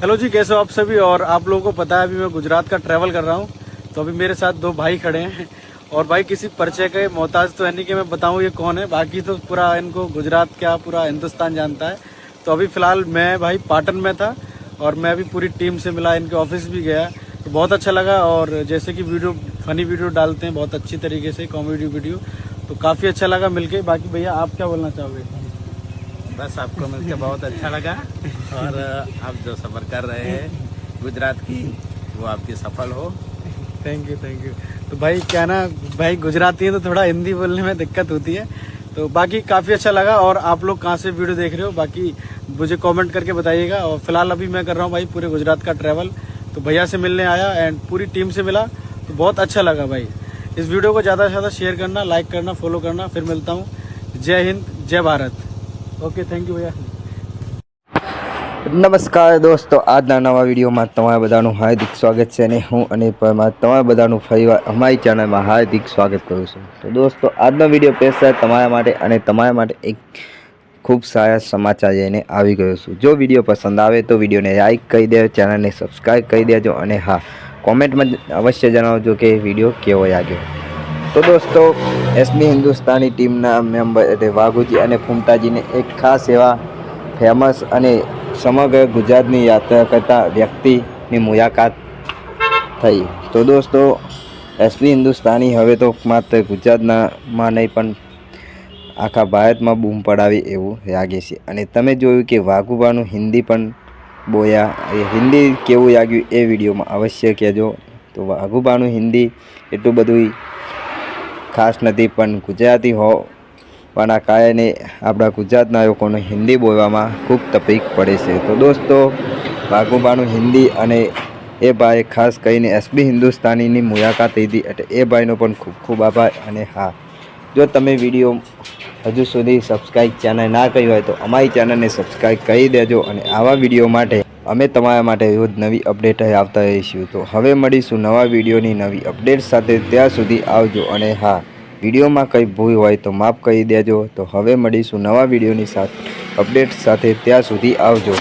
Hello जी, कैसे हो आप सभी। और आप लोगों को पता है अभी मैं गुजरात का ट्रैवल कर रहा हूँ, तो अभी मेरे साथ दो भाई खड़े हैं। और भाई किसी परिचय के मोहताज तो है नहीं कि मैं बताऊँ ये कौन है, बाकी तो पूरा इनको गुजरात क्या पूरा हिंदुस्तान जानता है। तो अभी फिलहाल मैं भाई पाटन में था और मैं अभी पूरी टीम से मिला, इनके ऑफिस भी गया, तो बहुत अच्छा लगा। और जैसे कि वीडियो फनी वीडियो डालते हैं बहुत अच्छी तरीके से, कॉमेडी वीडियो, तो काफ़ी अच्छा लगा मिलके। बाकी भैया आप क्या बोलना चाहोगे? बस आपको मिलकर बहुत अच्छा लगा और आप जो सफ़र कर रहे हैं गुजरात की वो आपकी सफल हो। Thank you thank you. तो भाई क्या ना, भाई गुजराती है तो थोड़ा हिंदी बोलने में दिक्कत होती है। तो बाकी काफ़ी अच्छा लगा। और आप लोग कहाँ से वीडियो देख रहे हो बाकी मुझे कमेंट करके बताइएगा। और फिलहाल अभी मैं कर रहा हूँ भाई पूरे गुजरात का ट्रैवल, तो भैया से मिलने आया एंड पूरी टीम से मिला, तो बहुत अच्छा लगा भाई। इस वीडियो को ज़्यादा से ज़्यादा शेयर करना, लाइक करना, फॉलो करना। फिर मिलता हूँ। जय हिंद, जय भारत। ओके, थैंक यू भैया। નમસ્કાર દોસ્તો, આજના નવા વિડીયોમાં તમારા બધાનું હાર્દિક સ્વાગત છે અને હું અને પરમાર તમારા બધાનું ફરીવાર અમારી ચેનલમાં હાર્દિક સ્વાગત કરું છું। તો દોસ્તો, આજનો વિડીયો સ્પેશિયલ તમારા માટે અને તમારા માટે એક ખૂબ સારા સમાચાર લઈને આવી ગયો છું। જો વિડીયો પસંદ આવે તો વિડીયોને લાઈક કરી દેજો, ચેનલને સબસ્ક્રાઈબ કરી દેજો અને હા, કોમેન્ટમાં અવશ્ય જણાવજો કે વિડીયો કેવો લાગ્યો। તો દોસ્તો, એસબી હિન્દુસ્તાની ટીમના મેમ્બર એટલે વાઘુજી અને ફૂમતાજીને એક ખાસ એવા ફેમસ અને સમગ્ર ગુજરાતની યાત્રા કરતા વ્યક્તિની મુલાકાત થઈ। તો દોસ્તો, એસબી હિન્દુસ્તાની હવે તો માત્ર ગુજરાતમાં નહીં પણ આખા ભારતમાં બૂમ પડાવી એવું લાગે છે। અને તમે જોયું કે વાઘુબાનું હિન્દી પણ બોલ્યા, એ હિન્દી કેવું લાગ્યું એ વિડીયોમાં અવશ્ય કહેજો। તો વાઘુબાનું હિન્દી એટલું બધું ખાસ નથી, પણ ગુજરાતી હોવાના કારણે આપણા ગુજરાતના લોકોને હિન્દી બોલવામાં ખૂબ તકલીફ પડે છે। તો દોસ્તો, વાઘુબાનું હિન્દી અને એ ભાઈ ખાસ કરીને એસબી હિન્દુસ્તાનીની મુલાકાત લીધી, એટલે એ ભાઈનો પણ ખૂબ ખૂબ આભાર। અને હા, જો તમે વિડીયો હજુ સુધી સબસ્ક્રાઈબ ચેનલ ના કરી હોય તો અમારી ચેનલને સબસ્ક્રાઈબ કરી દેજો। અને આવા વિડીયો માટે અમે તમારા માટે રોજ નવી અપડેટ આવતા રહીશું। તો હવે મળીશું નવા વિડીયોની નવી અપડેટ સાથે, ત્યાં સુધી આવજો। અને હા, વિડીયોમાં કંઈ ભૂલ હોય તો માફ કરી દેજો। તો હવે મળીશું નવા વિડીયોની સાથે અપડેટ સાથે, ત્યાં સુધી આવજો।